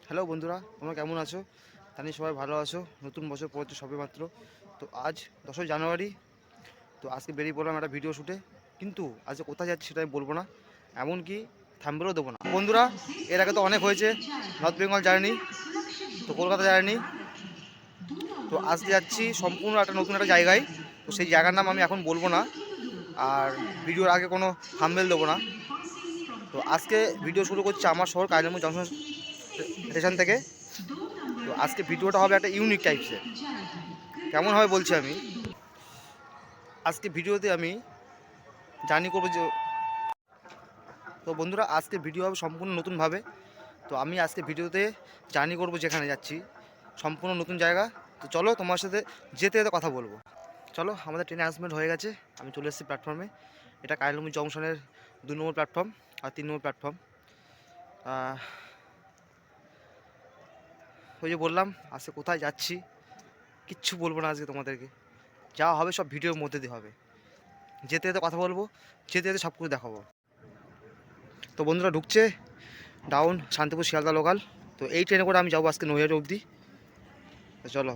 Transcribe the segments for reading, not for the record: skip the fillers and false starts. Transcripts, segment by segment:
Hello বন্ধুরা, তোমরা কেমন আছো? জানি সবাই ভালো আছো। নতুন বছর পড়েছে সবে মাত্র। তো আজ 10ই জানুয়ারি। তো আজকে বেরিয়ে পড়লাম একটা ভিডিও শ্যুটে, কিন্তু আজকে কোথায় যাচ্ছি সেটা আমি বলবো না, এমনকি থাম্বনেলও দেবো না। বন্ধুরা, এর আগে তো অনেক হয়েছে, নর্থ বেঙ্গল জার্নি, তো কলকাতা জার্নি। তো আজকে যাচ্ছি সম্পূর্ণ একটা নতুন একটা জায়গায়। তো সেই জায়গার নাম আমি এখন বলবো না, আর ভিডিওর আগে কোনো থাম্বনেল দেবো না। তো আজকে ভিডিও শুরু করছি আমার শহর কালিয়াগঞ্জ জংশন স্টেশন থেকে। তো আজকে ভিডিওটা হবে একটা ইউনিক টাইপসের। কেমন হবে বলছি আমি। আজকে ভিডিওতে আমি জার্নি করবো যে, তো বন্ধুরা আজকে ভিডিও হবে সম্পূর্ণ নতুনভাবে। তো আমি আজকে ভিডিওতে জার্নি করবো যেখানে যাচ্ছি, সম্পূর্ণ নতুন জায়গা। তো চলো তোমার সাথে যেতে যেতে কথা বলবো। চলো, আমাদের ট্রেন অ্যানাউন্সমেন্ট হয়ে গেছে, আমি চলে এসেছি প্ল্যাটফর্মে। এটা কালিয়াগঞ্জ জংশনের 2 নম্বর প্ল্যাটফর্ম আর 3 নম্বর প্ল্যাটফর্ম। ওই যে বললাম আজকে কোথায় যাচ্ছি কিচ্ছু বলবো না আজকে তোমাদেরকে, যা হবে সব ভিডিওর মধ্যে দিয়ে হবে। যেতে যেতে কথা বলবো, যেতে যেতে সব কিছু দেখাবো। তো বন্ধুরা ঢুকছে ডাউন শান্তিপুর শিয়ালদা লোকাল। তো এই ট্রেনে করে আমি যাবো আজকে নৈহাটি অবধি। তো চলো।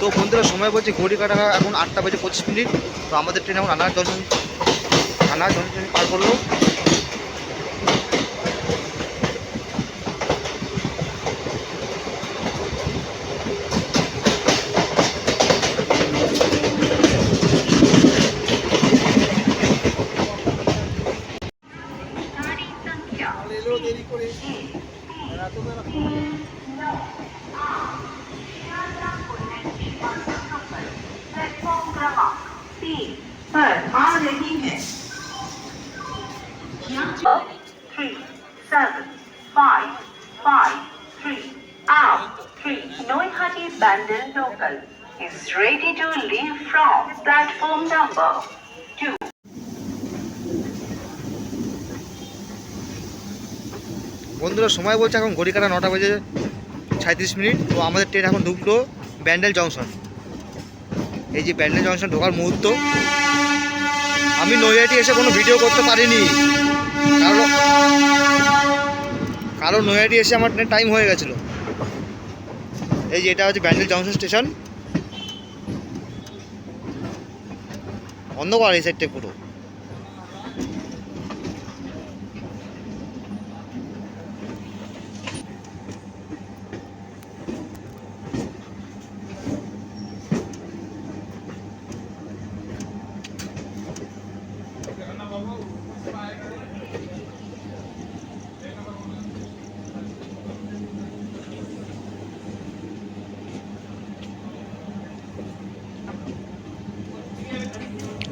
তো বন্ধুরা সময় বলছি ঘড়ি কাটা এখন 8টা বেজে 25 মিনিট। তো আমাদের ট্রেন এখন আনার জংশন পার করলো। দেরি করে प्लेटफॉर्म क्रमांक 3 पर आ रही है 3755 आप 3 Noihati Bandel local is ready to leave from platform number 2. বন্ধুরা সময় বলছে এখন ঘড়ি কাটা 9টা বেজে 37 মিনিট। তো আমাদের ট্রেন এখন ঢুকলো ব্যান্ডেল জংশন। এই যে ব্যান্ডেল জংশন ঢোকার মুহূর্ত। আমি নৈহাটি এসে কোনো ভিডিও করতে পারিনি, কারণ নৈহাটি এসে আমার ট্রেন টাইম হয়ে গেছিলো। এই যে এটা হচ্ছে ব্যান্ডেল জংশন স্টেশন, অন্ধকার এই সাইডটা পুরো।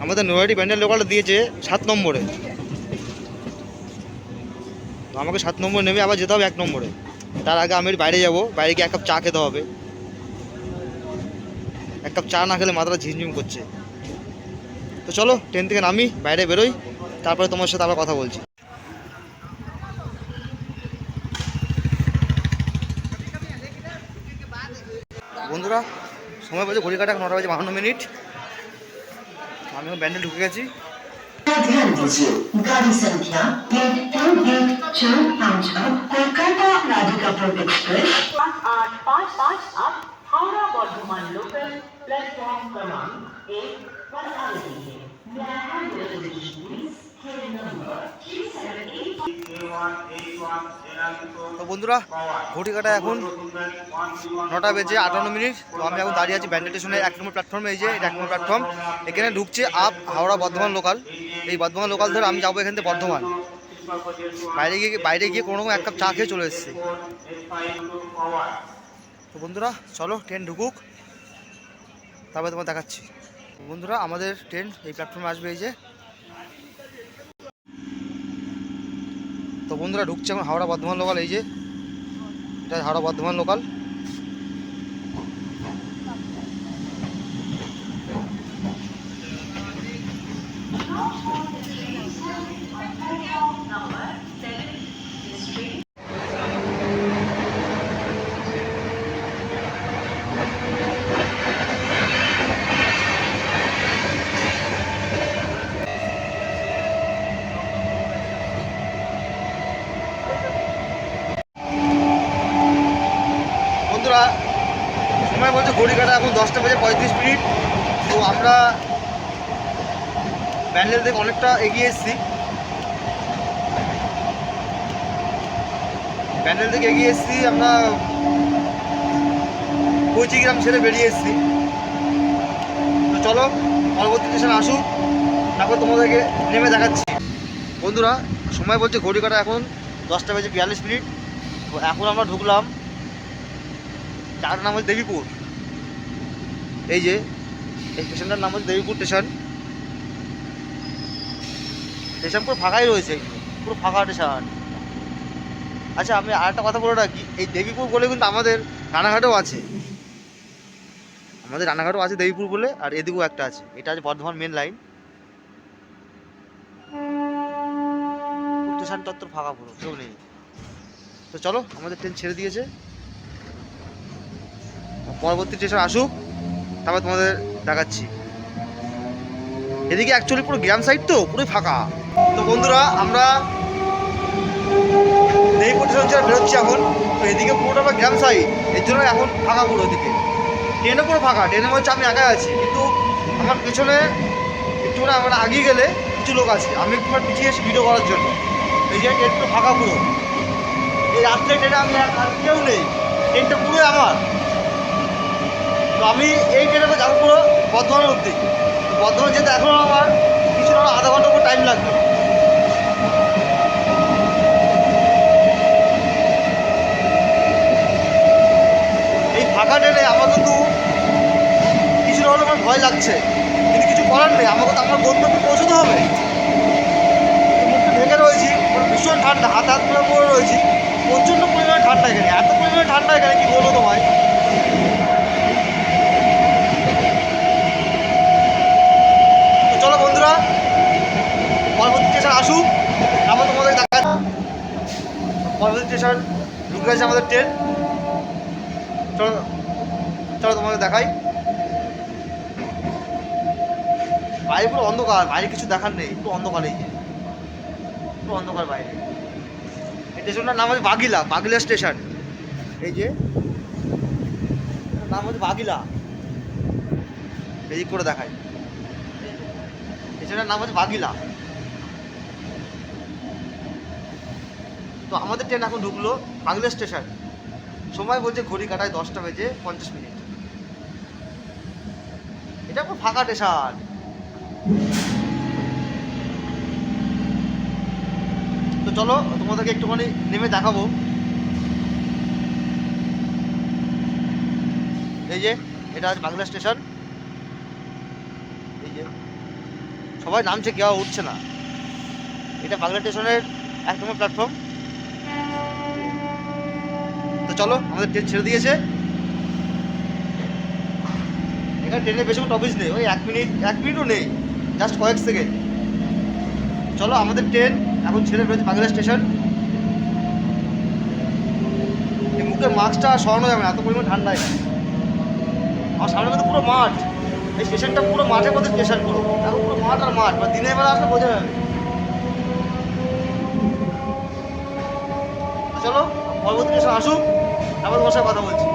আমাদের নৈহাটি ব্যান্ডেল লোকালটা দিয়েছে 7 নম্বরে। তো আমাকে 7 নম্বর নেমে আবার যেতে হবে 1 নম্বরে। তার আগে আমি বাইরে যাব, বাইরে গিয়ে 1 কাপ চা খেতে হবে। 1 কাপ চা না খেলে মাথাটা ঝিমঝিম করছে। তো চলো ট্রেন থেকে নামি, বাইরে বেরোই, তারপরে তোমার সাথে আবার কথা বলছি। বন্ধুরা সময় বাজে ঘড়ি কাটা 9টা বেজে 52 মিনিট। আমি এখন ব্যান্ডেল ঢুকে গেছি। ध्यान दीजिए गाड़ी संख्या 8148 Kolkata Radhikapur express 8558 Howrah Bardhaman local platform क्रमांक 1 पर आ रही है। তো বন্ধুরা ঘড়ি কাটা এখন 9টা বেজে 58 মিনিট। তো আমি এখন দাঁড়িয়ে আছি ব্যান্ডেল স্টেশনের 1 নম্বর প্ল্যাটফর্মে। এই যে এটা 1 নম্বর প্ল্যাটফর্ম, এখানে ঢুকছে আপ হাওড়া বর্ধমান লোকাল। এই বর্ধমান লোকাল ধরে আমি যাবো এখান থেকে বর্ধমান। বাইরে গিয়ে কোনো রকম 1 কাপ চা খেয়ে চলে এসেছি। তো বন্ধুরা চলো ট্রেন ঢুকুক, তারপরে তোমার দেখাচ্ছি। বন্ধুরা আমাদের ট্রেন এই প্ল্যাটফর্মে আসবে, এই যে। তো বন্ধুরা ঢুকছে এখন হাওড়া বর্ধমান লোকাল। এই যে এটা হাওড়া বর্ধমান লোকাল। ঘড়ি কাটা এখন 10:35। তো আমরা ব্যান্ডেল থেকে অনেকটা এগিয়ে এসেছি। আমরা কইচিগ্রাম ছেড়ে বেরিয়ে এসেছি। তো চলো পরবর্তী স্টেশন আসুক, তারপর তোমাদেরকে নেমে দেখাচ্ছি। বন্ধুরা সময় বলছে ঘড়ি কাটা এখন 10:42। তো এখন আমরা ঢুকলাম, জায়গাটার নাম হচ্ছে দেবীপুর। এই যে এই স্টেশনটার নাম হচ্ছে দেবীপুর স্টেশন। স্টেশন পুরো ফাঁকাই রয়েছে, পুরো ফাঁকা স্টেশন। আচ্ছা আমি আরেকটা কথা বলে রাখি, এই দেবীপুর বলে কিন্তু আমাদের রানাঘাটেও আছে। দেবীপুর বলে, আর এদিকেও একটা আছে। এটা আছে বর্ধমান মেন লাইন। স্টেশনটা তো ফাঁকা, পুরো কেউ নেই। তো চলো আমাদের ট্রেন ছেড়ে দিয়েছে, পরবর্তী স্টেশন আসুক, তারপর তোমাদের দেখাচ্ছি। এদিকে অ্যাকচুয়ালি পুরো গ্রাম সাইড, তো পুরোই ফাঁকা। তো বন্ধুরা আমরা দেবীপুর স্টেশন ছেড়ে বেরোচ্ছি এখন। তো এদিকে পুরোটা আমার গ্রাম সাইড, এর জন্য এখন ফাঁকা পুরো। এদিকে ট্রেনে পুরো ফাঁকা, ট্রেনের মধ্যে আমি একাই আছি, কিন্তু আমার পেছনে একটু আমরা আগিয়ে গেলে কিছু লোক আছে, আমি একটু পিছিয়ে এসে ভিডিও করার জন্য। এই যে ট্রেন পুরো ফাঁকা পুরো। এই রাত্রে ট্রেনে আমি আর কেউ নেই, ট্রেনটা পুরোই আমার। তো আমি এই ট্রেনে যাবো পুরো বর্ধমানের অবধি। বর্ধমান যেতে এখনও আমার কিছু না আধা ঘন্টার উপর টাইম লাগবে। এই ফাঁকা ট্রেনে আমার কিন্তু কিছু না হলে আমার ভয় লাগছে, কিন্তু কিছু করার নেই, আমাকে তো আমার গন্তব্যে পৌঁছতে হবে। মুখটা ঢেকে রয়েছি, ভীষণ ঠান্ডা, হাত পরে রয়েছি, প্রচণ্ড পরিমাণে ঠান্ডা এখানে। এত পরিমাণে ঠান্ডা এখানে কি বলবো তোমায়। তো চলো বন্ধুরা পরবর্তী স্টেশন আসুক, আমরা তোমাদের দেখা। পরবর্তী স্টেশন ঢুকে গেছে আমাদের ট্রেন। চলো চলো তোমাদের দেখাই। বাইরে পুরো অন্ধকার, বাইরে কিছু দেখার নেই, পুরো অন্ধকার। এই যে পুরো অন্ধকার বাইরে। এই স্টেশনটার নাম হচ্ছে বাগিলা স্টেশন। এই যে নাম হচ্ছে বাগিলা, এদিক করে দেখায়। স্টেশনটার নাম হচ্ছে বাগিলা। তো আমাদের ট্রেন এখন ঢুকলো বাগিলা স্টেশন। সময় বলছে ঘড়ি কাটায় 10:50। এটা খুব ফাঁকা স্টেশন। তো চলো তোমাদেরকে একটুখানি নেমে দেখাবো। এই যে এটা আছে বাংলা স্টেশন। এই যে সবাই নামছে, কেউ উঠছে না। এটা বাংলা স্টেশনের 1 নম্বর প্ল্যাটফর্ম। তো চলো আমাদের ট্রেন ছেড়ে দিয়েছে। এখানে ট্রেনের বেশি কোনো টপিস নেই, ওই 1 মিনিটও নেই, জাস্ট কয়েক সেকেন্ড। চলো আমাদের ট্রেন এখন ছেড়ে বেরোচ্ছে বাংলা স্টেশন। এই মুখের মাস্কটা সরানো যাবে না, এত পরিমাণ ঠান্ডা এখানে। আমার সামনে কিন্তু পুরো মাঠ, এই স্টেশনটা পুরো মাঠের মধ্যে স্টেশন, পুরো এখন পুরো মাঠ আর মাঠ। বা দিনের বেলা আসলে বোঝা যাবে। চলো পরবর্তী স্টেশন আসুক, তারপর তোমার সাথে কথা বলছি।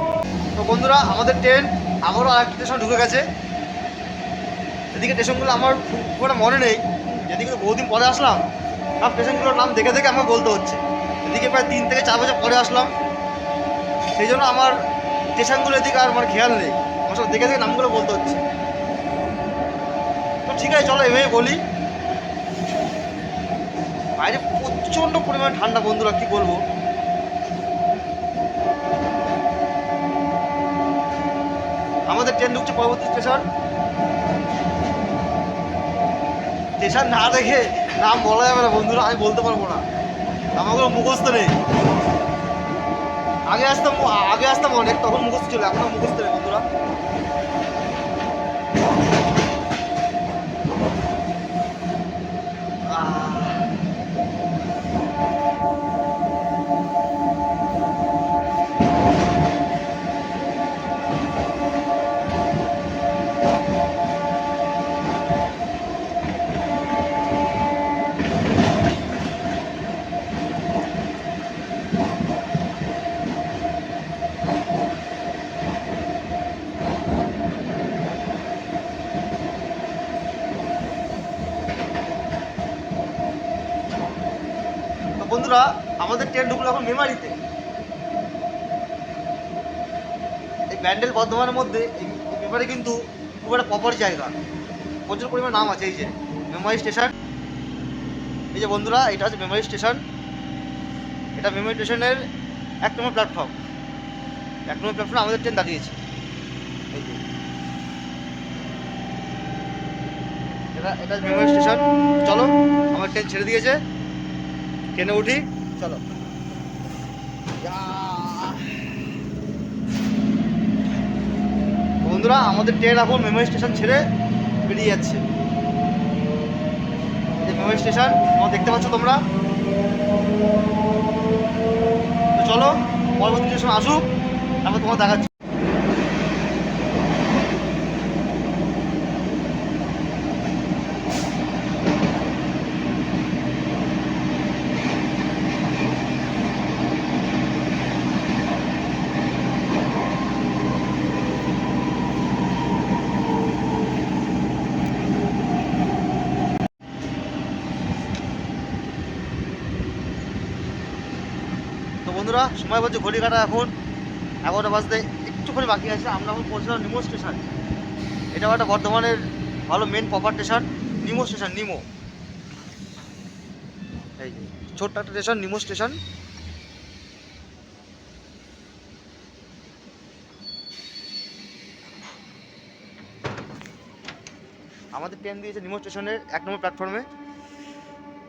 তো বন্ধুরা আমাদের ট্রেন আবারও আরেকটা স্টেশন ঢুকে গেছে। এদিকে স্টেশনগুলো আমার খুব একটা মনে নেই, যেদিকে বহুদিন পরে আসলাম, সব স্টেশনগুলোর নাম দেখে দেখে আমার বলতে হচ্ছে। এদিকে প্রায় 3 থেকে 4 বছর পরে আসলাম, সেই জন্য আমার স্টেশনগুলো এদিকে আর আমার খেয়াল নেই, আমার সব দেখে দেখে নামগুলো বলতে হচ্ছে। তো ঠিক আছে চলো এভাবে বলি। বাইরে প্রচণ্ড পরিমাণে ঠান্ডা বন্ধুরা, কি বলবো। আমাদের ট্রেন ঢুকছে পরবর্তী স্টেশন। স্টেশন না দেখে নাম বলা যাবে না বন্ধুরা, আমি বলতে পারবো না, আমার কোনো মুখস্থ নেই। আগে আসতাম অনেক, তখন মুখস্থ ছিল, এখন মুখস্থ নেই বন্ধুরা। বন্ধুরা আমাদের ট্রেন ঢুকলো এখন মেমারিতে। এই ব্যান্ডেল বর্ধমানের মধ্যে এই মেমারি কিন্তু খুব একটা প্রপার জায়গা, প্রচুর পরিমাণ নাম আছে। এই যে মেমারি স্টেশন, এই যে বন্ধুরা এটা হচ্ছে মেমারি স্টেশন। এটা মেমারি স্টেশনের 1 নম্বর প্ল্যাটফর্ম। 1 নম্বর প্ল্যাটফর্মে আমাদের ট্রেন দাঁড়িয়েছে। এই যে এটা মেমারি স্টেশন। চলো, আমার ট্রেন ছেড়ে দিয়েছে, ট্রেনে উঠি, চলো। বন্ধুরা আমাদের ট্রেন এখন মেমারি স্টেশন ছেড়ে বেরিয়ে যাচ্ছে। এই যে মেমারি স্টেশন দেখতে পাচ্ছ তোমরা। তো চলো পরবর্তী স্টেশন আসুক, তারপর তোমার দেখাচ্ছি। তো বন্ধুরা সময় বলছে ঘড়ি কাটা এখন 11টা বাজতে একটুখানি বাকি আছে। আমরা এখন পৌঁছলাম নিমো স্টেশন। এটা একটা বর্ধমানের ভালো মেন প্রপার স্টেশন, নিমো স্টেশন। নিমো, এই যে ছোট্ট একটা স্টেশন, নিমো স্টেশন। আমাদের ট্রেন দিয়েছে নিমো স্টেশনের 1 নম্বর প্ল্যাটফর্মে।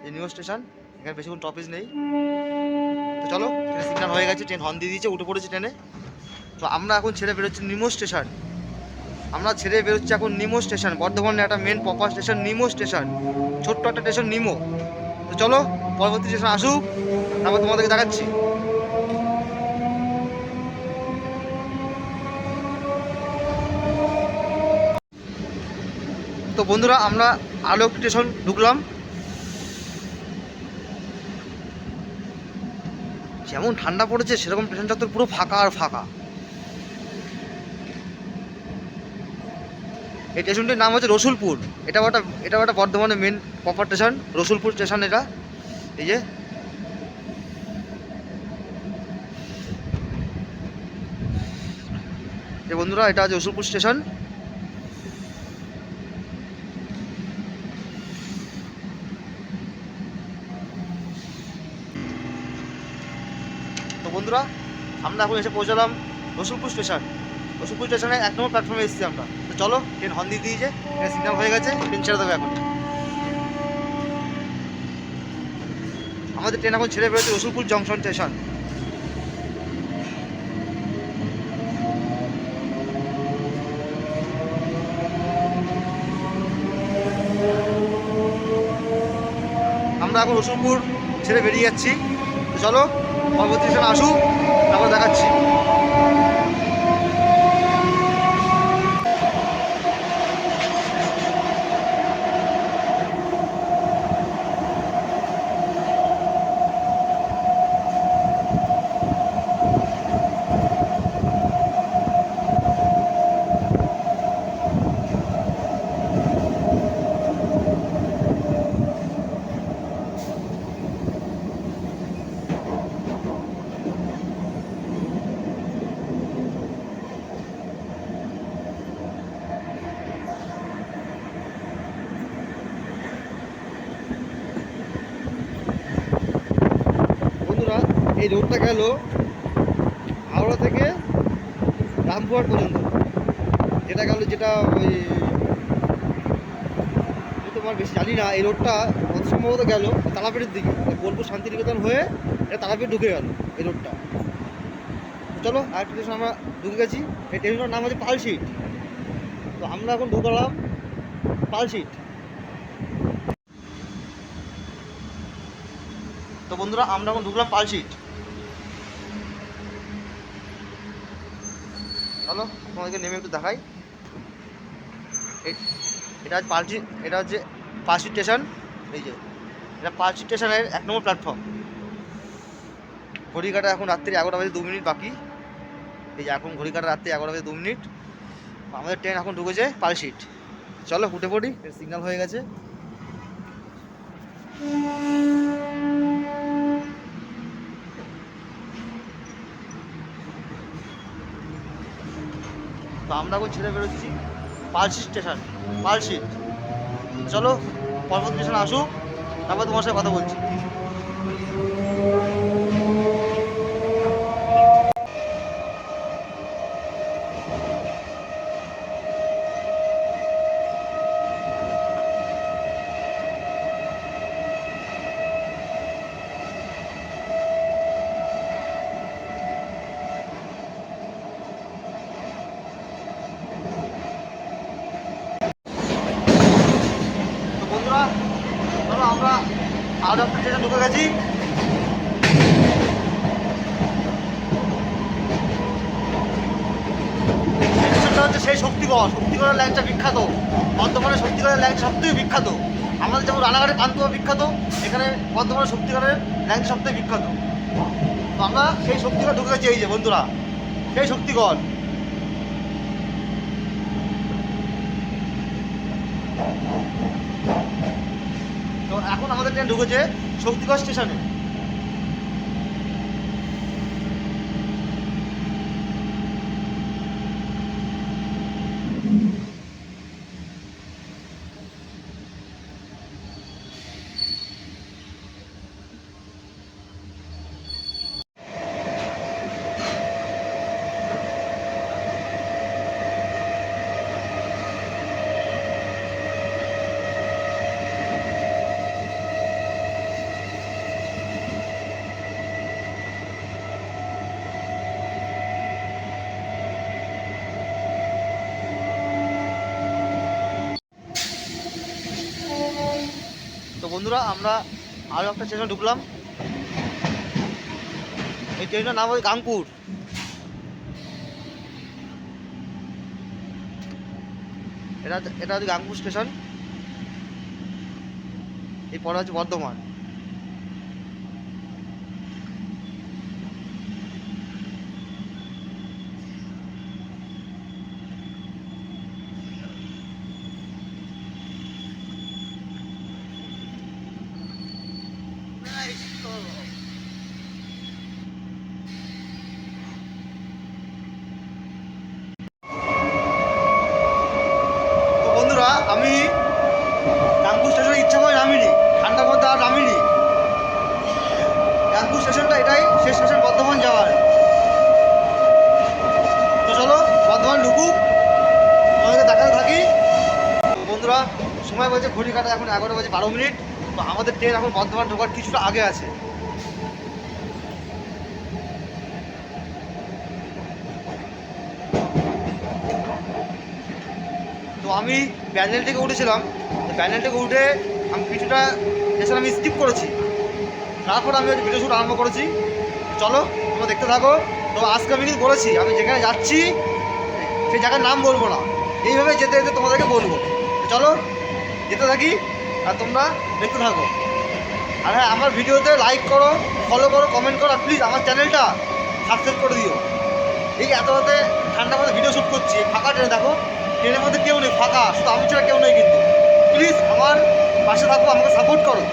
এই নিমো স্টেশন, এখানে বেশিক্ষণ টপিস নেই। তো চলো, ট্রেনের সিগন্যাল হয়ে গেছে, ট্রেন হর্ন দিয়ে দিয়েছে, উঠে পড়েছে ট্রেনে। তো আমরা এখন ছেড়ে বেরোচ্ছি নিমো স্টেশন। আমরা ছেড়ে বেরোচ্ছি এখন নিমো স্টেশন, বর্ধমানের একটা মেন প্রপার স্টেশন নিমো স্টেশন, ছোট্ট একটা স্টেশন নিমো। তো চলো পরবর্তী স্টেশন আসুক, তারপর তোমাদেরকে দেখাচ্ছি। তো বন্ধুরা আমরা আরও একটি স্টেশন ঢুকলাম। যেমন ঠান্ডা পড়েছে সেরকম স্টেশন চত্বর পুরো ফাঁকা আর ফাঁকা। এই স্টেশনটির নাম হচ্ছে রসুলপুর। এটাও একটা বর্ধমানের main proper station, Rasulpur station এটা। এই যে বন্ধুরা এটা হচ্ছে রসুলপুর স্টেশন। তো বন্ধুরা আমরা এখন এসে পৌঁছালাম রসুলপুর স্টেশন। রসুলপুর স্টেশনে 1 নম্বর প্ল্যাটফর্মে এসেছি আমরা। তো চলো, ট্রেন হর্ন দিয়ে দিয়েছে, ট্রেন সিগন্যাল হয়ে গেছে, ট্রেন ছেড়ে দেবে এখন। আমাদের ট্রেন এখন ছেড়ে বেরোচ্ছে রসুলপুর জংশন স্টেশন। আমরা এখন রসুলপুর ছেড়ে বেরিয়ে যাচ্ছি। তো চলো পরবর্তী স্টেশন আসুক, তারপর দেখাচ্ছি। বন্ধুরা এই রোডটা গেল হাওড়া থেকে রামপুরহাট পর্যন্ত। যেটা ওই তোমার বেশি জানি না, এই রোডটা অত সম্ভবত গেল তারাপীঠের দিকে, বোলপুর শান্তিনিকেতন হয়ে এটা তারাপীঠ ঢুকে গেল এই রোডটা। চলো আরেকটা স্টেশন আমরা ঢুকে গেছি। এই স্টেশনটার নাম হচ্ছে পালশিট। তো আমরা এখন ঢুকলাম পালশিট। তো বন্ধুরা আমরা এখন ঢুকলাম পালশিট। চলো তোমাদেরকে নেমে একটু দেখাই। এটা হচ্ছে পালশিট স্টেশন। এই যে এটা পালশিট স্টেশনের 1 নম্বর প্ল্যাটফর্ম। ঘড়ি কাটা এখন রাত্রি 11টা বাজে 2 মিনিট বাকি। এই যে এখন ঘড়ি কাটা রাত্রি 11টা বাজে 2 মিনিট। আমাদের ট্রেন এখন ঢুকেছে পালশিট। চলো উঠে পড়ি, সিগন্যাল হয়ে গেছে। তো আমরা এখন ছেড়ে বেরোচ্ছি পালশি স্টেশন, পালশি। চলো পরবর্তী স্টেশন আসুক, তারপর তোমার সাথে কথা বলছি। তো বন্ধুরা চলো আমরা আউট অফ স্টেশন ঢুকে গেছি। স্টেশনটা হচ্ছে সেই শক্তিগড়, শক্তিগড়ের ল্যাংচা বিখ্যাত। বর্ধমানে শক্তিগড়ের ল্যাংচা সবথেকে বিখ্যাত। আমাদের যেমন রানাঘাটে পান্তুয়া বিখ্যাত, এখানে বর্ধমানে শক্তিগড়ের ল্যাংচা সবথেকে বিখ্যাত। তো আমরা সেই শক্তিগড় ঢুকে গেছি, এই যে বন্ধুরা সেই শক্তিগড়। তো এখন আমাদের ট্রেন ঢুকেছে শক্তিগড় স্টেশনে। তো বন্ধুরা আমরা আরও একটা স্টেশন ঢুকলাম। এই ট্রেনটার নাম হচ্ছে গাংপুর। এটা হচ্ছে গাংপুর স্টেশন। এই পরে হচ্ছে বর্ধমান। তো বন্ধুরা আমি গাংপুর স্টেশনে ইচ্ছা করে নামিনি, ঠান্ডার মধ্যে আর নামিনি। গাংপুর স্টেশনটা এটাই শেষ স্টেশন বর্ধমান যাওয়ার। তো চলো বর্ধমান ঢুকুক, আমাদেরকে দেখাতে থাকি। তো বন্ধুরা সময় বলছে ঘড়ি কাটা এখন 11:12। তো আমাদের ট্রেন এখন বর্ধমান ঢোকার কিছুটা আগে আছে। তো আমি প্যানেল থেকে উঠেছিলাম, প্যানেল থেকে উঠে আমি কিছুটা স্টেশন আমি স্কিপ করেছি, তারপর আমি ভিডিও শ্যুট আরম্ভ করেছি। চলো তোমরা দেখতে থাকো। তো আজকে আমি কিন্তু বলেছি আমি যেখানে যাচ্ছি সেই জায়গার নাম বলবো না, এইভাবে যেতে যেতে তোমাদেরকে বলবো। চলো যেতে থাকি আর তোমরা দেখতে থাকো। আর হ্যাঁ, আমার ভিডিওতে লাইক করো, ফলো করো, কমেন্ট করো, আর প্লিজ আমার চ্যানেলটা সাবস্ক্রাইব করে দিও। এই এত রাতে ঠান্ডার মধ্যে ভিডিও শ্যুট করছি, ফাঁকা ট্রেনে দেখো, ট্রেনের মধ্যে কেউ নেই, ফাঁকা, শুধু আমি ছাড়া কেউ নেই। কিন্তু প্লিজ আমার পাশে থাকো, আমাকে সাপোর্ট করো।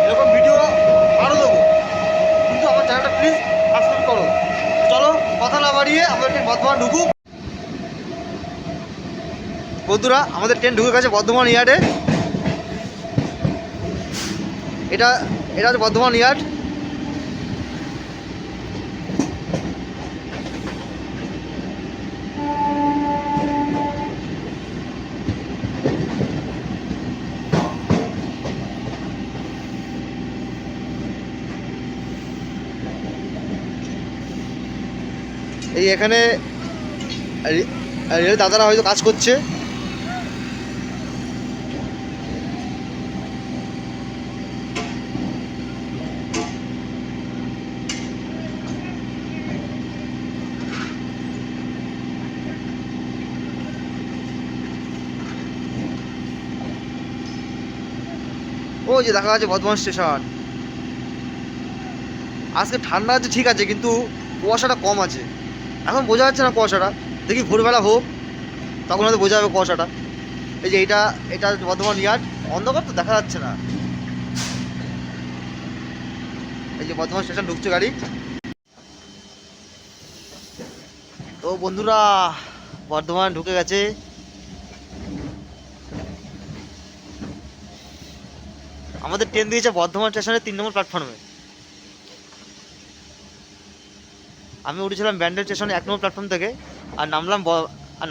এরকম ভিডিও আরও দেবো, কিন্তু আমার চ্যানেলটা প্লিজ সাবস্ক্রাইব করো। চলো কথা না বাড়িয়ে আমাদের ট্রেন বর্ধমান ঢুকুক। বন্ধুরা আমাদের ট্রেন ঢুকে গেছে বর্ধমান ইয়ার্ডে। এটা হচ্ছে বর্ধমান ইয়ার্ড। এই এখানে রেল দাদারা হয়তো কাজ করছে। ও যে দেখা যাচ্ছে বর্ধমান স্টেশন। আজকে ঠান্ডা আছে ঠিক আছে, কিন্তু কুয়াশাটা কম আছে, এখন বোঝা যাচ্ছে না কুয়াশাটা। দেখি ভোরবেলা হোক, তখন হয়তো বোঝা যাবে কুয়াশাটা। এই যে এটা বর্ধমান ইয়ার্ড, অন্ধকার তো দেখা যাচ্ছে না। এই যে বর্ধমান স্টেশন ঢুকছে গাড়ি। তো বন্ধুরা বর্ধমান ঢুকে গেছে। আমাদের ট্রেন দিয়েছে বর্ধমান স্টেশনের 3 নম্বর প্ল্যাটফর্মে। আমি উঠেছিলাম ব্যান্ডেল স্টেশনে 1 নম্বর প্ল্যাটফর্ম থেকে, আর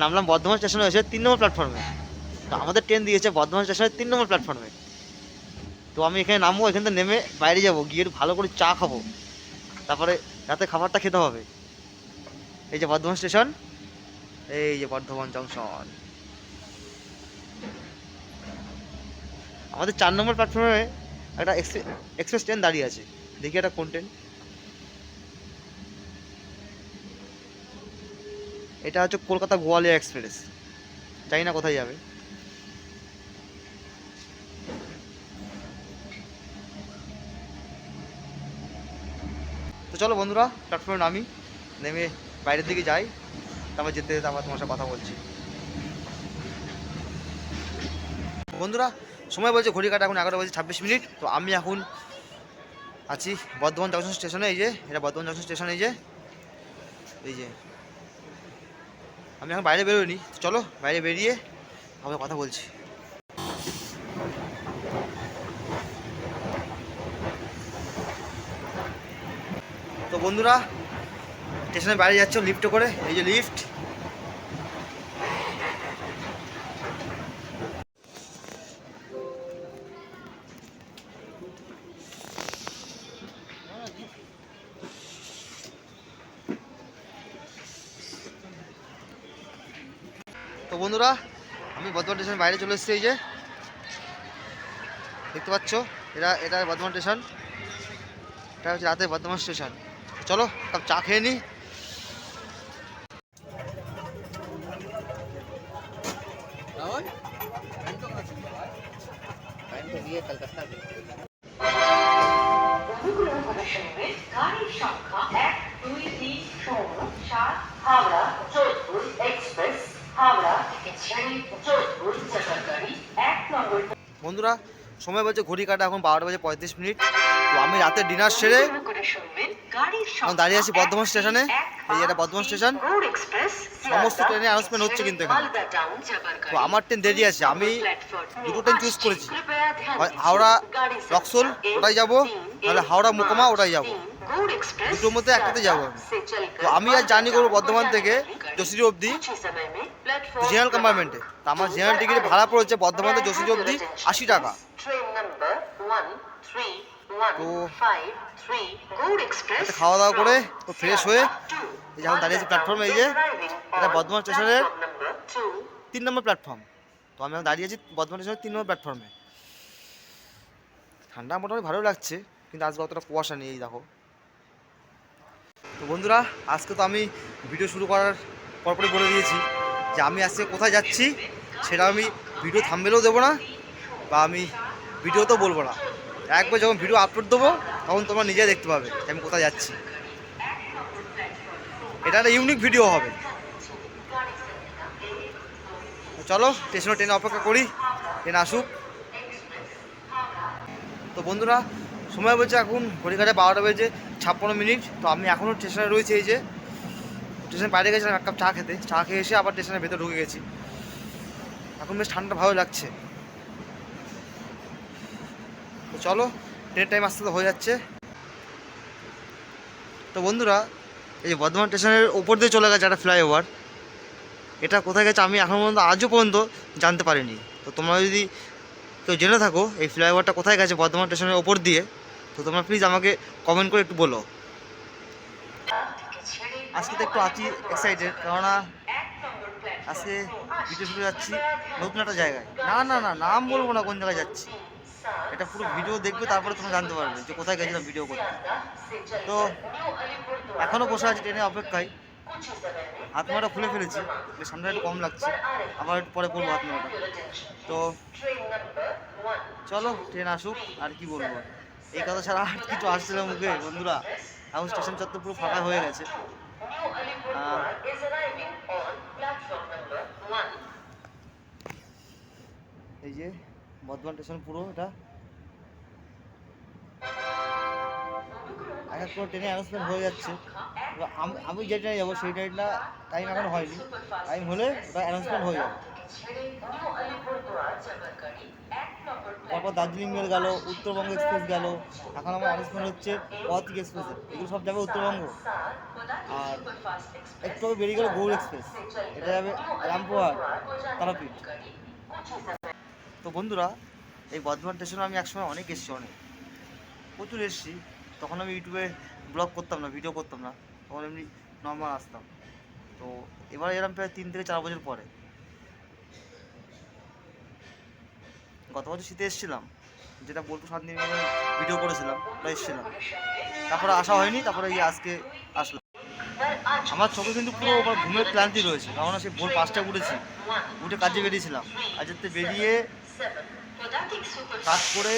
নামলাম বর্ধমান স্টেশনে এসে 3 নম্বর প্ল্যাটফর্মে। তো আমাদের ট্রেন দিয়েছে বর্ধমান স্টেশনের 3 নম্বর প্ল্যাটফর্মে। তো আমি এখানে নামবো, এখান থেকে নেমে বাইরে যাব, গিয়ে একটু ভালো করে চা খাবো, তারপরে রাতে খাবারটা খেতে হবে। এই যে বর্ধমান স্টেশন, এই যে বর্ধমান জংশন। আমাদের 4 নম্বর প্ল্যাটফর্মে একটা এক্সপ্রেস ট্রেন দাঁড়িয়ে আছে, দেখি একটা কোন ট্রেন। এটা হচ্ছে কলকাতা গোয়ালিয়া এক্সপ্রেস, জানি না কোথায় যাবে। তো চলো বন্ধুরা প্ল্যাটফর্মে নামি, নেমে বাইরের দিকে যাই, তারপর যেতে যেতে আবার তোমার সাথে কথা বলছি। বন্ধুরা সময় বলছে ঘড়ি কাটা এখন 11:26। তো আমি এখন আছি বর্ধমান জংশন স্টেশনে। এই যে এটা বর্ধমান জংশন স্টেশন, এই যে আমি এখন বাইরে বেরোইনি। চলো বাইরে বেরিয়ে আবার কথা বলছি। তো বন্ধুরা স্টেশনের বাইরে যাচ্ছ লিফটে করে, এই যে লিফট। তো বন্ধুরা আমি বর্ধমান স্টেশনের বাইরে চলে এসেছি। এই যে দেখতে পাচ্ছ, এটা বর্ধমান স্টেশন, এটা হচ্ছে রাতে বর্ধমান স্টেশন। চলো কাপ চা খেয়ে নিই। অনুগ্রহ শুনবেন গাড়ির সংখ্যা 1, 2, 3, 4, 7 হাওড়া যোধপুর এক্সপ্রেস, হাওড়া ছেড়ে যোধপুর যাত্রাকারী 1 নম্বর। বন্ধুরা সময় বলছে ঘড়ি কাটা এখন 12:35। তো আমি রাতে ডিনার সেরে এখন দাঁড়িয়ে আছি বর্ধমান স্টেশনে। এই এটা বর্ধমান স্টেশন, সমস্ত ট্রেনে অ্যানাউন্সমেন্ট হচ্ছে কিন্তু এখানে। তো আমার ট্রেন দেরি আছে, আমি দুটো ট্রেন চুজ করেছি, হাওড়া রক্সোল ওটাই যাব, নাহলে হাওড়া মোকামা ওটাই যাব। দুটোর মধ্যে একটাতে যাবো। তো আমি আর জার্নি করবো বর্ধমান থেকে যশোরি অবধি জেনারেল কম্পার্টমেন্টে। তো আমার জেনারেল টিকিট ভাড়া পড়েছে বর্ধমান থেকে যশোরি অবধি 80 টাকা। তো খাওয়া দাওয়া করে তো ফ্রেশ হয়ে যখন দাঁড়িয়েছি প্ল্যাটফর্মে, এই যে এটা বর্ধমান স্টেশনের 3 নম্বর প্ল্যাটফর্ম। তো আমি এখন দাঁড়িয়ে আছি বর্ধমান স্টেশনের 3 নম্বর প্ল্যাটফর্মে। ঠান্ডা মোটামুটি ভালো লাগছে, কিন্তু আজকে অতটা কুয়াশা নেই, এই দেখো। তো বন্ধুরা আজকে তো আমি ভিডিও শুরু করার পরপরই বলে দিয়েছি যে আমি আজকে কোথায় যাচ্ছি সেটা আমি ভিডিও থাম্বনেলেও দেবো না, বা আমি ভিডিওতেও বলবো না। একবার যখন ভিডিও আপলোড দেবো তখন তোমরা নিজে দেখতে পাবে যে আমি কোথায় যাচ্ছি। এটা একটা ইউনিক ভিডিও হবে। চলো স্টেশনে ট্রেনে অপেক্ষা করি, ট্রেন আসুক। তো বন্ধুরা সময় বলছে এখন ঘড়িঘাটে 12:56। তো আমি এখনও স্টেশনে রয়েছি। এই যে স্টেশন বাইরে গেছিলাম 1 কাপ চা খেতে, চা খেয়ে এসে আবার স্টেশনের ভেতরে ঢুকে গেছি। এখন বেশ ঠান্ডা ভালো লাগছে। তো চলো ট্রেন টাইম আস্তে আস্তে হয়ে যাচ্ছে। তো বন্ধুরা এই যে বর্ধমান স্টেশনের ওপর দিয়ে চলে গেছে একটা ফ্লাইওভার, এটা কোথায় গেছে আমি এখন পর্যন্ত আজও পর্যন্ত জানতে পারিনি। তো তোমরা যদি কেউ জেনে থাকো এই ফ্লাইওভারটা কোথায় গেছে বর্ধমান স্টেশনের ওপর দিয়ে, তো তোমরা প্লিজ আমাকে কমেন্ট করে একটু বলো। আজকে তো একটু আছি এক্সাইটেড, কেননা আজকে ভিডিও শুরু যাচ্ছি নতুন একটা জায়গায়। না না না নাম বলবো না কোন জায়গায় যাচ্ছি, এটা পুরো ভিডিও দেখবে তারপরে তোমরা জানতে পারবে যে কোথায় গেছিলাম ভিডিও করতে। তো এখনও বসে আছি ট্রেনে অপেক্ষায়, হাত মাটা খুলে ফেলেছি, সামনে একটু কম লাগছে, আবার একটু পরে করবো হাত মাটা। তো চলো ট্রেন আসুক, আর কি বলবো, এই কথা ছাড়া আর কিছু আসছিল মুখে। বন্ধুরা এখন স্টেশন চত্বর পুরো ফাঁকা হয়ে গেছে। এই যে বর্ধমান স্টেশন পুরো এটা এক এক করে ট্রেনে অ্যানাউন্সমেন্ট হয়ে যাচ্ছে। এবার আমি যে ট্রেনে যাবো সেই ট্রেনটা টাইম এখন হয়নি, টাইম হলে ওটা অ্যানাউন্সমেন্ট হয়ে যাবে। তারপর দার্জিলিং মেল গেল, উত্তরবঙ্গ এক্সপ্রেস গেল, এখন আমার অ্যানাউন্সমেন্ট হচ্ছে পদাতিক এক্সপ্রেসের, এগুলো সব যাবে উত্তরবঙ্গ। আর একটু আগে বেরিয়ে গেল গৌড় এক্সপ্রেস, এটা যাবে রামপুরহাট, তারাপীঠ। তো বন্ধুরা, এই বর্ধমান স্টেশনে আমি একসময় অনেক এসেছি, অনেক প্রচুর এসেছি। তখন আমি ইউটিউবে ব্লগ করতাম না, ভিডিও করতাম না, তখন এমনি নর্মাল আসতাম। তো এবার এরকম প্রায় 3 থেকে 4 বছর পরে, গত বছর শীতে এসেছিলাম, যেটা বোলপুর শান্তিনিকেতনে ভিডিও করেছিলাম, ওটা এসেছিলাম। তারপরে আসা হয়নি, তারপরে এই আজকে আসলাম। আমার চোখে কিন্তু পুরো আমার ঘুমের ক্লান্তি রয়েছে, কারণ সেই ভোর 5টায় উঠেছি, উঠে কাজে বেরিয়েছিলাম, কাজেতে বেরিয়ে কাজ করে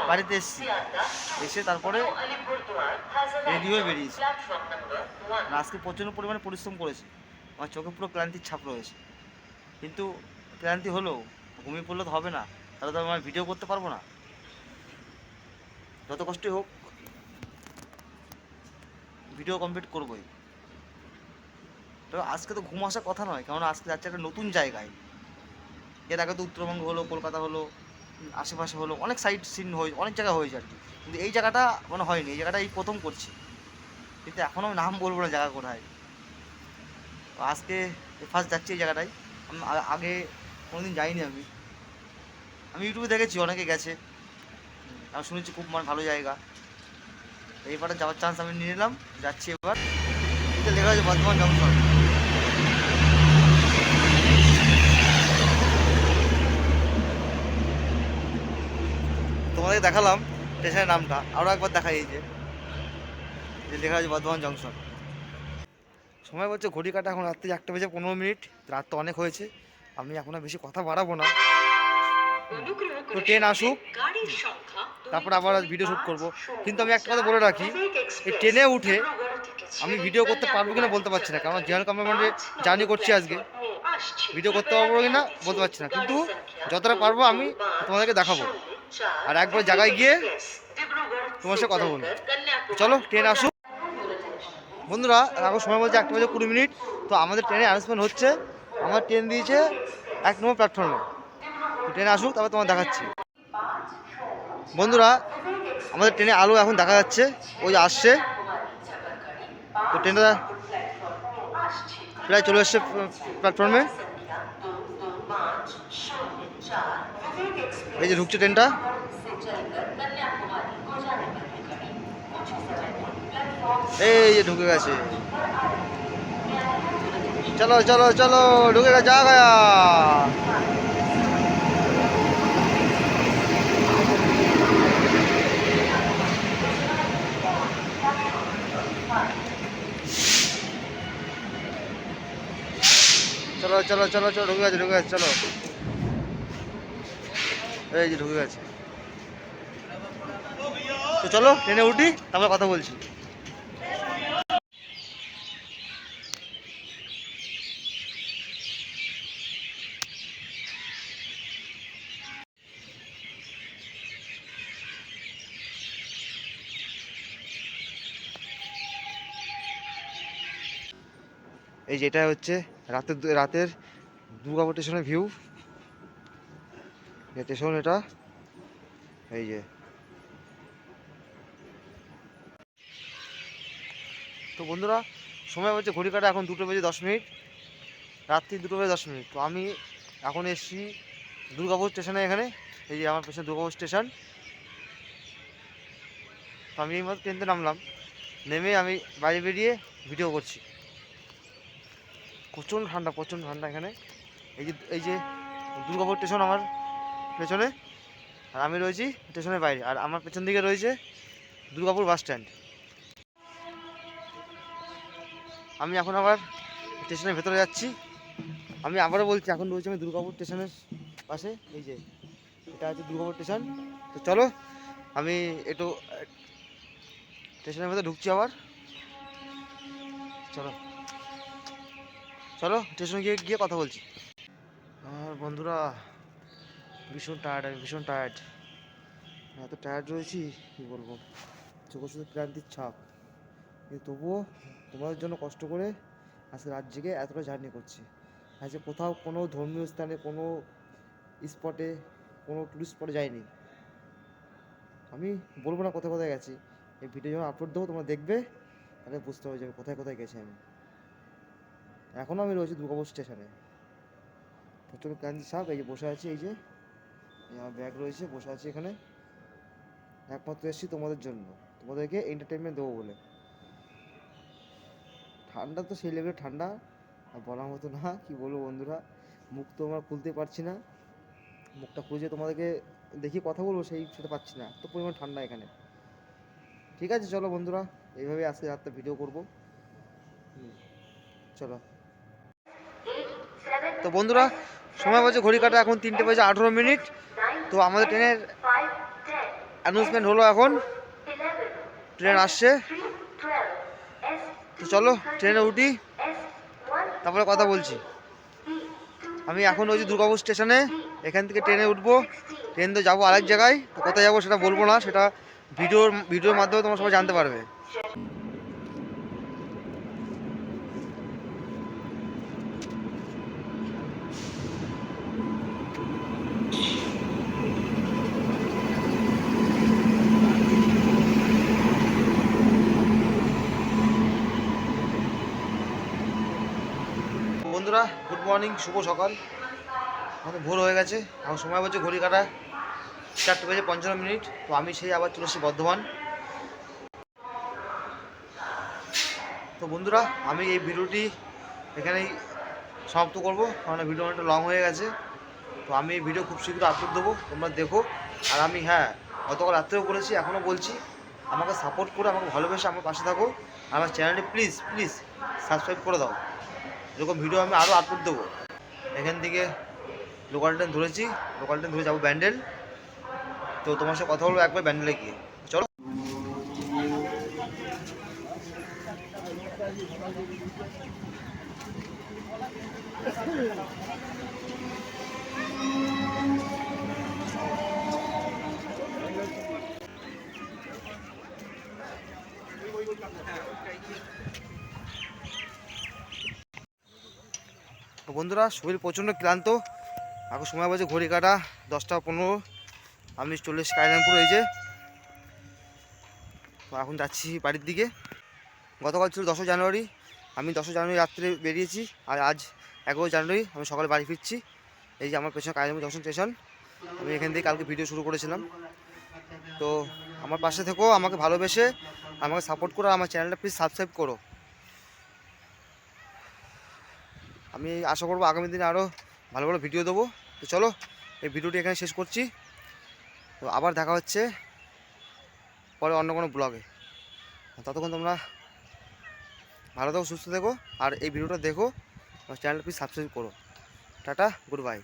বাড়িতে এসেছি, এসে তারপরে রেডি হয়ে বেরিয়েছি। আজকে প্রচণ্ড পরিমাণে পরিশ্রম করেছি, আমার চোখে পুরো ক্লান্তির ছাপ রয়েছে। কিন্তু ক্লান্তি হলেও ঘুমিয়ে পড়লে তো হবে না, তাহলে তো আমি ভিডিও করতে পারবো না। যত কষ্টই হোক ভিডিও কমপ্লিট করবোই। তবে আজকে তো ঘুম আসার কথা নয়, কারণ আজকে যাচ্ছে একটা নতুন জায়গায়। এর আগে তো উত্তরবঙ্গ হলো, কলকাতা হলো, আশেপাশে হলো, অনেক সাইট সিন হয়ে অনেক জায়গা হয়েছে আর কি, কিন্তু এই জায়গাটা মানে হয়নি। এই জায়গাটা এই প্রথম করছি, কিন্তু এখনও নাম বলবো না জায়গা কোথায়। আজকে ফার্স্ট যাচ্ছি এই জায়গাটায়। আমি আগে কোনোদিন যাইনি। আমি ইউটিউবে দেখেছি অনেকে গেছে, আমি শুনেছি খুব মানে ভালো জায়গা। এইবারে যাওয়ার চান্স আমি নিয়ে নিলাম, যাচ্ছি এবার। এটা লেখা আছে বর্ধমান জংশন। তোমাদের দেখালাম স্টেশনের নামটা, আরও একবার দেখাই, এই যে লেখা আছে বর্ধমান জংশন। সময় বলছে ঘড়ি কাটা এখন রাত্রি 1:15। রাত তো অনেক হয়েছে, আমি এখন আর বেশি কথা বাড়াবো না। তো ট্রেন আসুক, তারপর আবার ভিডিও শ্যুট করবো। কিন্তু আমি একটা কথা বলে রাখি, এই ট্রেনে উঠে আমি ভিডিও করতে পারবো কিনা বলতে পারছি না, কারণ জেনারেল কম্পার্টমেন্টে জার্নি করছি আজকে, ভিডিও করতে পারবো কিনা বলতে পারছি না। কিন্তু যতটা পারবো আমি তোমাদেরকে দেখাবো, আর একবার জায়গায় গিয়ে তোমার সাথে কথা বলবো। চলো ট্রেন আসুক। বন্ধুরা, এখন সময় বলছে 1:20। তো আমাদের ট্রেনে অ্যানাউন্সমেন্ট হচ্ছে, আমার ট্রেন দিয়েছে 1 নম্বর প্ল্যাটফর্মে। তো ট্রেন আসুক, তারপর তোমার দেখাচ্ছি। বন্ধুরা, আমাদের ট্রেনে আলো এখন দেখা যাচ্ছে, ওই যে আসছে। তো ট্রেনটা প্রায় চলে এসছে প্ল্যাটফর্মে, এই যে ঢুকছে ট্রেনটা। এই যে ঢুকে গেছে, চলো চলো চলো, ঢুকে গেছে, যা গায়া। চলো চলো চলো চলো, ঢুকে গেছে, ঢুকে গেছে, চলো। এই যে ঢুকে গেছে। তো চলো ট্রেনে উঠি, তারপর কথা বলছি। এই যে এটা হচ্ছে রাতের দুর্গাপুর স্টেশনের ভিউ, স্টেশন এটা। এই যে, তো বন্ধুরা, সময় হচ্ছে ঘড়ি কাটা এখন 2:10, রাত্রি 2:10। তো আমি এখন এসেছি দুর্গাপুর স্টেশনে, এখানে এই যে আমার পেছনে দুর্গাপুর স্টেশন। তো আমি এই মাত্র ট্রেনতে নামলাম, নেমে আমি বাইরে বেরিয়ে ভিডিও করছি। প্রচণ্ড ঠান্ডা, প্রচণ্ড ঠান্ডা এখানে। এই যে দুর্গাপুর স্টেশন আমার পেছনে, আর আমি রয়েছি স্টেশনের বাইরে, আর আমার পেছন দিকে রয়েছে দুর্গাপুর বাস স্ট্যান্ড। আমি এখন আবার স্টেশনের ভেতরে যাচ্ছি। আমি আবারও বলছি, এখন রয়েছে আমি দুর্গাপুর স্টেশনের পাশে। এই যে এটা হচ্ছে দুর্গাপুর স্টেশন। তো চলো আমি একটু স্টেশনের ভেতরে ঢুকছি আবার। চলো চলো স্টেশনে গিয়ে গিয়ে কথা বলছি। আর বন্ধুরা, ভীষণ টায়ার্ড, আমি ভীষণ টায়ার্ড, এত টায়ার্ড রয়েছি কী বলবো, চোখে শুধু ক্লান্তির ছাপ। কিন্তু তবুও তোমাদের জন্য কষ্ট করে আজকে রাত জেগে এতটা জার্নি করছি। আজকে কোথাও কোনো ধর্মীয় স্থানে, কোনো স্পটে, কোনো টুরিস্ট স্পটে যাইনি। আমি বলবো না কোথায় কোথায় গেছি, এই ভিডিও যখন আপলোড দেবো তোমরা দেখবে, তাহলে বুঝতে হবে যে আমি কোথায় কোথায় গেছি। এখনও আমি রয়েছি দুর্গাপুর স্টেশনে। প্রচুর ক্লান্তি সাপ, এই যে বসে আছি, এই যে আমার ব্যাগ রয়েছে, বসে আছি এখানে। একমাত্র এসেছি তোমাদের জন্য, তোমাদেরকে এন্টারটেনমেন্ট দেবো বলে। ঠান্ডা তো সেই লেভেলের ঠান্ডা, আর বলার মতো না। কি বলবো বন্ধুরা, মুখ তো আমরা খুলতে পারছি না। মুখটা খুঁজে তোমাদেরকে দেখি কথা বলবো, সেটা পাচ্ছি না, এত পরিমাণ ঠান্ডা এখানে। ঠিক আছে চলো বন্ধুরা, এইভাবে আজকে রাতটা ভিডিও করবো। চলো। তো বন্ধুরা, সময় বাজে ঘড়ি কাটা এখন 3টে বাজে 18 মিনিট। তো আমাদের ট্রেনের অ্যানাউন্সমেন্ট হলো, এখন ট্রেন আসছে। তো চলো ট্রেনে উঠি, তারপরে কথা বলছি। আমি এখন রয়েছি দুর্গাপুর স্টেশনে, এখান থেকে ট্রেনে উঠবো। ট্রেন তো যাবো আরেক জায়গায়, তো কোথায় যাবো সেটা বলবো না, সেটা ভিডিওর মাধ্যমে তোমরা সবাই জানতে পারবে। বন্ধুরা গুড মর্নিং, শুভ সকাল। আমাদের ভোর হয়ে গেছে, এখন সময় বাজে ঘড়ি কাটা 4টে বেজে 55 মিনিট। তো আমি সেই আবার চলে এসেছি বর্ধমান। তো বন্ধুরা, আমি এই ভিডিওটি এখানেই সমাপ্ত করবো, কারণ ভিডিও অনেকটা লং হয়ে গেছে। তো আমি এই ভিডিও খুব শীঘ্র আপলোড দেবো, তোমরা দেখো। আর আমি গতকাল রাত্রেও বলেছি, এখনও বলছি, আমাকে সাপোর্ট করে, আমাকে ভালোবেসে আমার পাশে থাকো। আর আমার চ্যানেলটি প্লিজ প্লিজ সাবস্ক্রাইব করে দাও, এরকম ভিডিও আমি আরও আপলোড দেবো। এখান থেকে লোকাল ট্রেন ধরেছি, লোকাল ট্রেন ধরে যাবো ব্যান্ডেল। তো তোমার সাথে কথা বলবো একবার ব্যান্ডেলে গিয়ে। চলো। তো বন্ধুরা, শরীর প্রচণ্ড ক্লান্ত, এখন সময় বাজে ঘড়ি কাটা 10টা 15। আমি চলে এসেছি কালিরামপুর, এই যে। তো এখন যাচ্ছি বাড়ির দিকে। গতকাল ছিল 10ই জানুয়ারি, আমি 10ই জানুয়ারি রাত্রে বেরিয়েছি, আর আজ 11ই জানুয়ারি আমি সকালে বাড়ি ফিরছি। এই যে আমার পেছনে কালিরামপুর জংশন স্টেশন, আমি এখান থেকে কালকে ভিডিও শুরু করেছিলাম। তো আমার পাশে থেকো, আমাকে ভালোবেসে আমাকে সাপোর্ট করো, আমার চ্যানেলটা প্লিজ সাবস্ক্রাইব করো। আমি আশা করবো আগামী দিনে আরও ভালো ভালো ভিডিও দেবো। তো চলো এই ভিডিওটি এখানে শেষ করছি। তো আবার দেখা হচ্ছে পরে অন্য কোনো ব্লগে। ততক্ষণ তোমরা ভালো থেকো, সুস্থ থেকো, আর এই ভিডিওটা দেখো, আমার চ্যানেলটা প্লিজ সাবস্ক্রাইব করো। Tata, good bye.